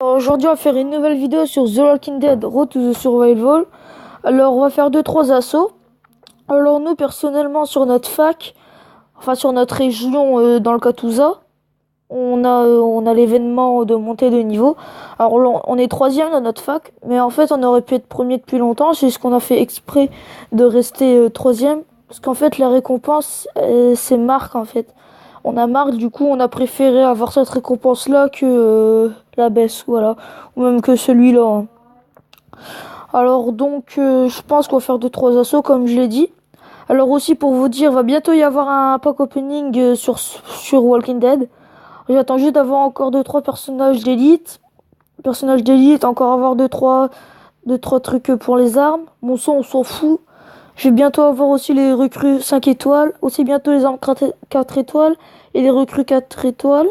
Aujourd'hui, on va faire une nouvelle vidéo sur The Walking Dead Road to the Survival. Alors, on va faire deux trois assauts. Alors, nous, personnellement, sur notre fac, enfin sur notre région dans le Catouza, on a l'événement de montée de niveau. Alors, là, on est troisième dans notre fac, mais en fait, on aurait pu être premier depuis longtemps. C'est ce qu'on a fait exprès de rester troisième. Parce qu'en fait, la récompense, c'est marque, en fait. On a marre, du coup, on a préféré avoir cette récompense-là que la baisse, voilà. Ou même que celui-là, hein. Alors donc, je pense qu'on va faire deux trois assauts, comme je l'ai dit. Alors aussi, pour vous dire, va bientôt y avoir un pack opening sur Walking Dead. J'attends juste d'avoir encore deux trois personnages d'élite. Personnages d'élite, encore avoir deux, trois trucs pour les armes. Mon son, on s'en fout. Je vais bientôt avoir aussi les recrues 5 étoiles. Aussi bientôt les armes 4 étoiles. Et les recrues 4 étoiles.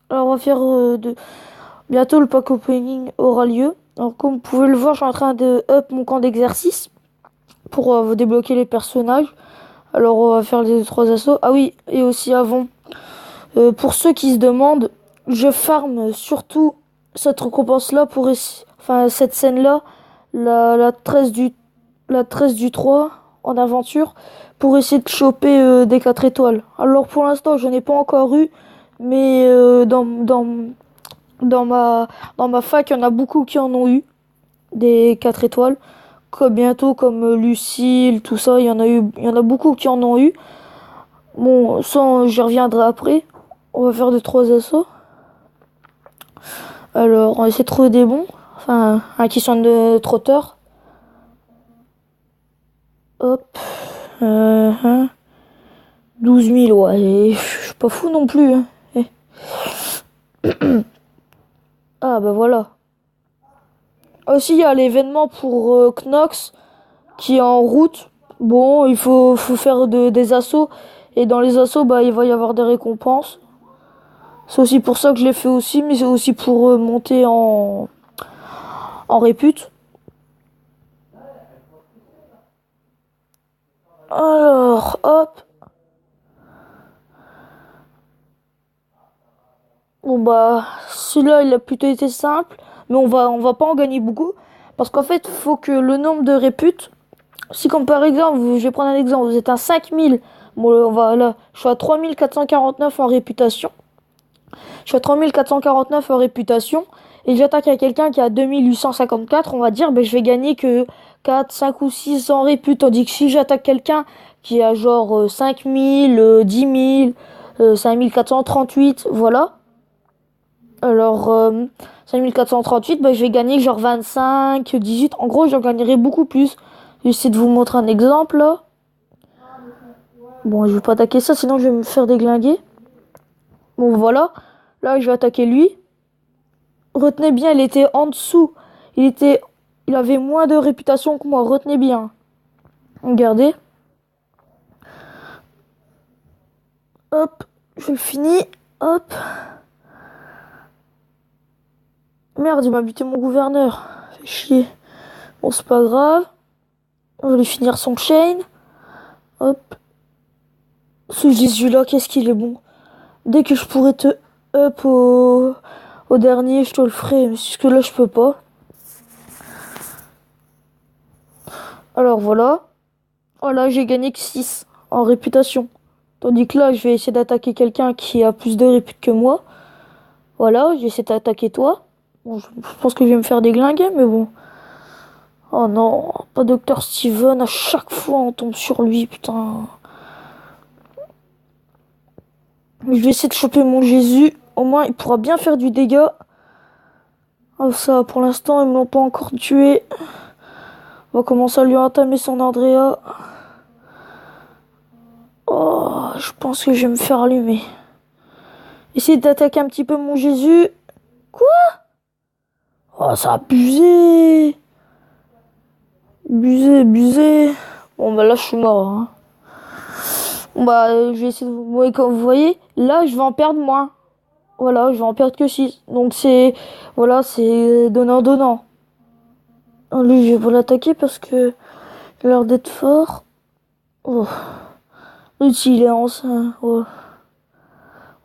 Alors on va faire bientôt le pack opening aura lieu. Alors comme vous pouvez le voir, je suis en train de up mon camp d'exercice pour débloquer les personnages. Alors on va faire les trois assauts. Ah oui, et aussi avant, pour ceux qui se demandent, je farm surtout cette récompense-là enfin cette scène-là, la 13 du 3 en aventure, pour essayer de choper des 4 étoiles. Alors pour l'instant, je n'ai pas encore eu, mais dans ma, dans ma fac, il y en a beaucoup qui en ont eu, des 4 étoiles. Comme bientôt, comme Lucille, tout ça, il y en a beaucoup qui en ont eu. Bon, ça, j'y reviendrai après. On va faire deux, trois assauts. Alors, on va essayer de trouver des bons. Enfin, un qui sont de trotteur. Hop. 12 000, ouais. Et je suis pas fou non plus, hein. Eh. Ah, bah voilà. Aussi, il y a l'événement pour Knox qui est en route. Bon, faut faire des assauts. Et dans les assauts, bah, il va y avoir des récompenses. C'est aussi pour ça que je l'ai fait aussi, mais c'est aussi pour monter en répute. Alors, hop. Bon bah, celui-là, il a plutôt été simple, mais on va pas en gagner beaucoup. Parce qu'en fait, faut que le nombre de réputes, si comme par exemple, je vais prendre un exemple, vous êtes à 5000, bon là, je suis à 3449 en réputation. Je suis à 3449 en réputation, et j'attaque à quelqu'un qui a 2854, on va dire, ben je vais gagner que 4, 5 ou 6 en réput. Tandis que si j'attaque quelqu'un qui a genre 5000, 10 000, 5438, voilà. Alors, 5438, bah, je vais gagner genre 25, 18. En gros, j'en gagnerai beaucoup plus. J'essaie de vous montrer un exemple, là. Bon, je vais pas attaquer ça, sinon je vais me faire déglinguer. Bon, voilà. Là, je vais attaquer lui. Retenez bien, il était en dessous. Il avait moins de réputation que moi. Retenez bien. Regardez. Hop, je le finis. Hop. Merde, il m'a buté mon gouverneur. Fait chier. Bon, c'est pas grave. On va lui finir son chain. Hop. Ce Jésus-là, qu'est-ce qu'il est bon. Dès que je pourrais te up au dernier, je te le ferai. Mais jusque là, je peux pas. Alors voilà. Voilà, j'ai gagné que 6 en réputation. Tandis que là, je vais essayer d'attaquer quelqu'un qui a plus de répute que moi. Voilà, j'essaie d'attaquer toi. Bon, je pense que je vais me faire déglinguer, mais bon. Oh non, pas Docteur Steven. À chaque fois, on tombe sur lui, putain. Je vais essayer de choper mon Jésus. Au moins, il pourra bien faire du dégât. Oh, ça, pour l'instant, ils me l'ont pas encore tué. On va commencer à lui entamer son Andrea. Oh, je pense que je vais me faire allumer. Essayer d'attaquer un petit peu mon Jésus. Quoi? Oh, ça a abusé. Abusé, abusé. Bon, bah là, je suis mort, hein. Bon, bah, je vais essayer de vous... Ouais, comme vous voyez, là, je vais en perdre moins. Voilà, je vais en perdre que 6. Donc, c'est... Voilà, c'est donnant-donnant. Lui, je vais pas l'attaquer parce que il a l'air d'être fort. Oh. Lui, s'il est en... Oh.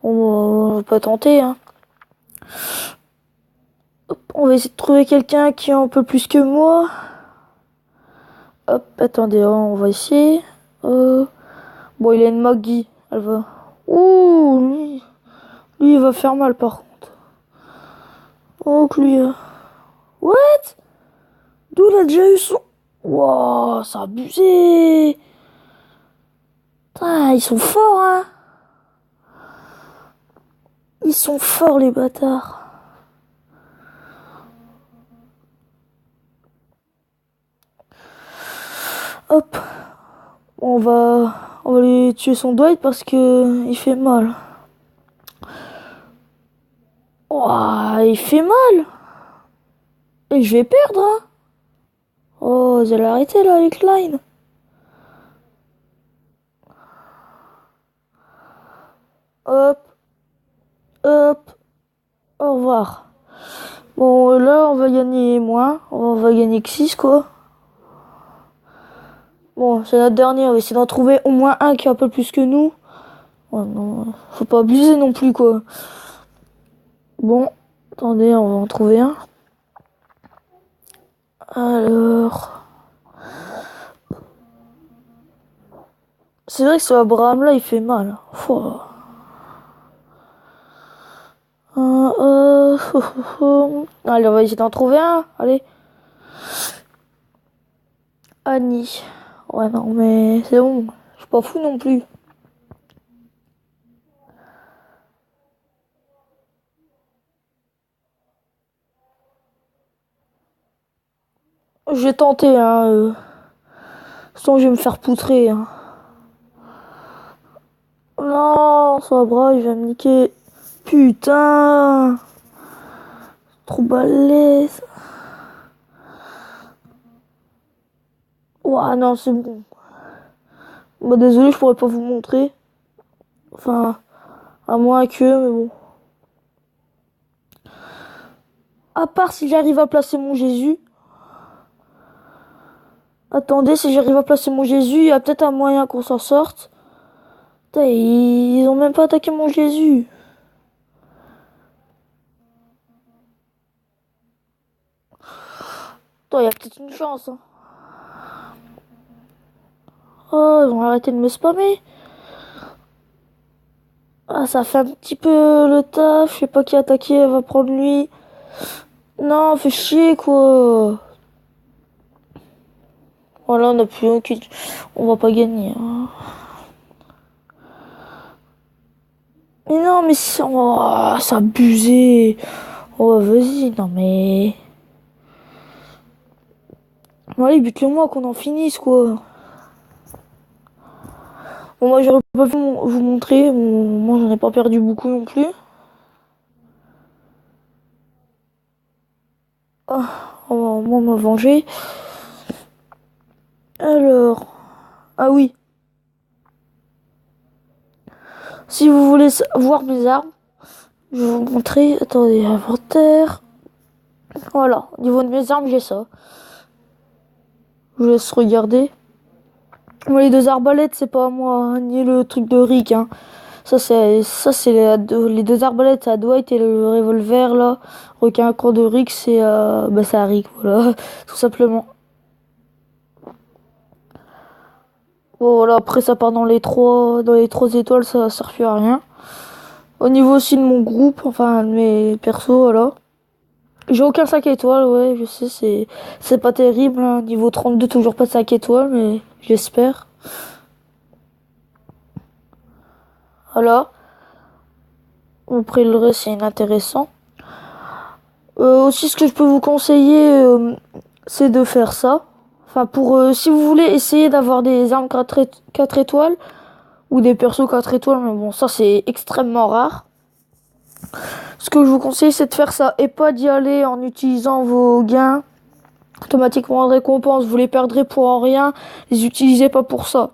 On va pas tenter, hein. On va essayer de trouver quelqu'un qui est un peu plus que moi. Hop, attendez, on va essayer. Bon, il a une Maggie. Elle va. Ouh, lui, il va faire mal par contre. Oh, que lui. What? D'où il a déjà eu son. Wow, c'est abusé. Putain, ils sont forts, hein. Ils sont forts, les bâtards. Hop. On va lui tuer son Dwight parce que il fait mal. Ouah, il fait mal. Et je vais perdre, hein. Oh, vous allez arrêter là avec Line. Hop, hop, au revoir. Bon, là, on va gagner moins. On va gagner que 6, quoi. Bon, c'est notre dernier. On va essayer d'en trouver au moins un qui est un peu plus que nous. Oh non, faut pas abuser non plus, quoi. Bon, attendez, on va en trouver un. Alors... C'est vrai que ce Abraham là, il fait mal. Pouah. Allez, on va essayer d'en trouver un. Allez. Annie. Ouais, non, mais c'est bon. Je suis pas fou non plus. J'ai tenté, hein. Sinon, je vais me faire poutrer, hein. Non, ça bras, il va me niquer. Putain. Trop balèze. Ouah, non, c'est bon. Bah, désolé, je pourrais pas vous montrer. Enfin, à moins que, mais bon. À part si j'arrive à placer mon Jésus. Attendez, si j'arrive à placer mon Jésus, il y a peut-être un moyen qu'on s'en sorte. Putain, ils ont même pas attaqué mon Jésus. Attends, il y a peut-être une chance, hein. Oh, ils vont arrêter de me spammer. Ah, ça fait un petit peu le taf. Je sais pas qui attaquer, elle va prendre lui. Non, fait chier, quoi. Voilà, on a plus aucune... On va pas gagner, hein. Mais non, mais c'est abusé. Oh, vas-y, non, mais... Bon, allez, bute-le moi qu'on en finisse, quoi. Bon, moi, j'aurais pas pu vous montrer. Moi, j'en ai pas perdu beaucoup non plus. Ah, on va moi me venger. Alors... Ah oui. Si vous voulez voir mes armes, je vais vous montrer. Attendez, inventaire. Voilà, au niveau de mes armes, j'ai ça. Je vous laisse regarder. Moi, les deux arbalètes, c'est pas à moi, hein, ni le truc de Rick, hein. Ça, c'est les deux arbalètes, c'est à Dwight, et le revolver, là, requin à corps de Rick, c'est c'est à Rick, voilà, tout simplement. Bon, voilà, après, ça part dans les trois étoiles, ça sert plus à rien. Au niveau aussi de mon groupe, enfin, de mes persos, voilà. J'ai aucun 5 étoiles, ouais, je sais, c'est pas terrible, hein. Niveau 32, toujours pas de 5 étoiles, mais j'espère. Voilà. Après, le reste, c'est inintéressant. Aussi, ce que je peux vous conseiller, c'est de faire ça. Enfin, si vous voulez essayer d'avoir des armes 4 étoiles, ou des persos 4 étoiles, mais bon, ça, c'est extrêmement rare. Ce que je vous conseille, c'est de faire ça, et pas d'y aller en utilisant vos gains automatiquement en récompense. Vous les perdrez pour en rien, les utilisez pas pour ça.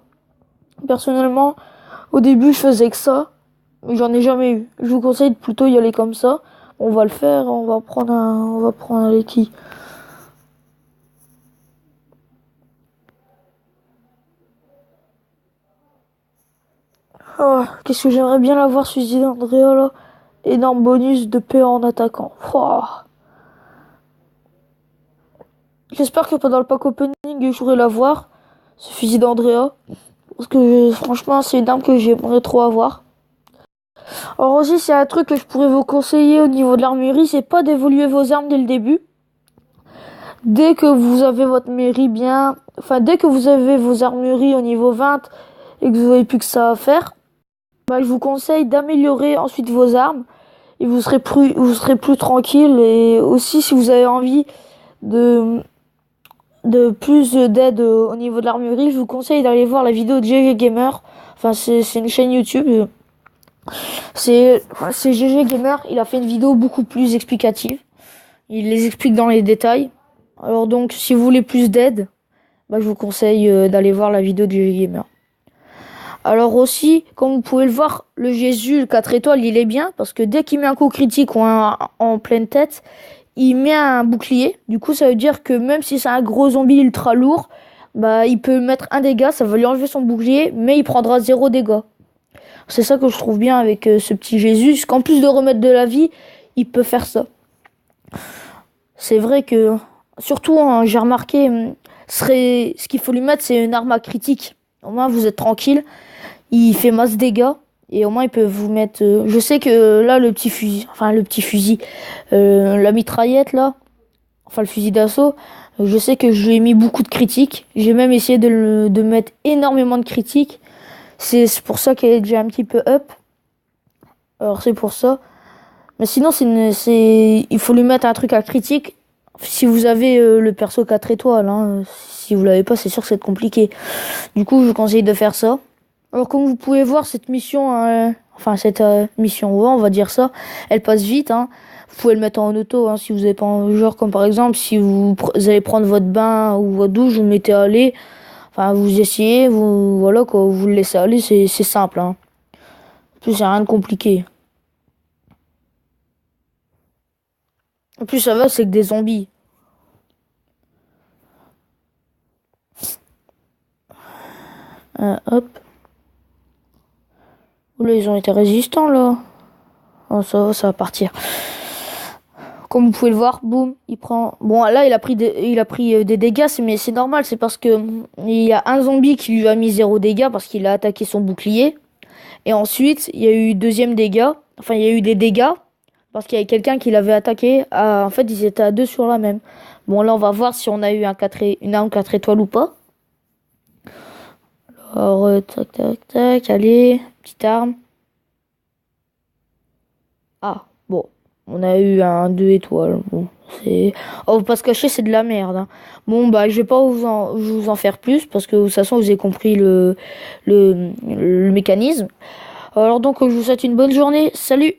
Personnellement, au début, je faisais que ça, mais j'en ai jamais eu. Je vous conseille de plutôt y aller comme ça. On va le faire, on va prendre les qui. Oh, qu'est-ce que j'aimerais bien l'avoir, celui d'Andrea là. Énorme bonus de PA en attaquant. Oh. J'espère que pendant le pack opening, je pourrai l'avoir. Ce fusil d'Andrea. Parce que franchement, c'est une arme que j'aimerais trop avoir. Alors aussi, c'est un truc que je pourrais vous conseiller au niveau de l'armurerie, c'est pas d'évoluer vos armes dès le début. Dès que vous avez votre mairie bien... Enfin, dès que vous avez vos armureries au niveau 20 et que vous n'avez plus que ça à faire, je vous conseille d'améliorer ensuite vos armes et vous serez plus tranquille. Et aussi, si vous avez envie de plus d'aide au niveau de l'armurerie, je vous conseille d'aller voir la vidéo de GG Gamer. Enfin, c'est une chaîne YouTube. C'est GG Gamer. Il a fait une vidéo beaucoup plus explicative. Il les explique dans les détails. Alors donc, si vous voulez plus d'aide, je vous conseille d'aller voir la vidéo de GG Gamer. Alors aussi, comme vous pouvez le voir, le Jésus, le 4 étoiles, il est bien. Parce que dès qu'il met un coup critique ou en pleine tête, il met un bouclier. Du coup, ça veut dire que même si c'est un gros zombie ultra lourd, il peut mettre un dégât, ça va lui enlever son bouclier, mais il prendra 0 dégâts. C'est ça que je trouve bien avec ce petit Jésus, qu'en plus de remettre de la vie, il peut faire ça. C'est vrai que, surtout, j'ai remarqué, ce qu'il faut lui mettre, c'est une arme à critique. Au moins, vous êtes tranquille. Il fait masse dégâts. Et au moins, il peut vous mettre... je sais que là, le petit fusil, la mitraillette, là, enfin le fusil d'assaut, je sais que je lui ai mis beaucoup de critiques. J'ai même essayé de mettre énormément de critiques. C'est pour ça qu'elle est déjà un petit peu up. Alors, c'est pour ça. Mais sinon, il faut lui mettre un truc à critique. Si vous avez le perso 4 étoiles, hein, si vous l'avez pas, c'est sûr que c'est compliqué. Du coup, je vous conseille de faire ça. Alors, comme vous pouvez voir, cette mission, on va dire ça, elle passe vite. Hein. Vous pouvez le mettre en auto, hein, si vous avez pas genre comme par exemple, si vous allez prendre votre bain ou votre douche, vous le mettez à aller. Enfin, vous essayez, vous le laissez aller, c'est simple. Hein. En plus, c'est rien de compliqué. En plus, ça va, c'est que des zombies. Hop. Là, ils ont été résistants, là. Oh, ça va partir. Comme vous pouvez le voir, boum, il prend... Bon, là, il a pris des dégâts, mais c'est normal. C'est parce que il y a un zombie qui lui a mis 0 dégâts parce qu'il a attaqué son bouclier. Et ensuite, il y a eu deuxième dégât. Enfin, il y a eu des dégâts parce qu'il y avait quelqu'un qui l'avait attaqué. En fait, ils étaient à 2 sur la même. Bon, là, on va voir si on a eu une arme 4 étoiles ou pas. Alors, tac, tac, tac, allez, petite arme. Ah, bon, on a eu un 2 étoiles. Bon, c'est... Oh, faut pas se cacher, c'est de la merde. Hein. Bon, je vais pas vous en faire plus parce que de toute façon, vous avez compris le mécanisme. Alors donc, je vous souhaite une bonne journée. Salut!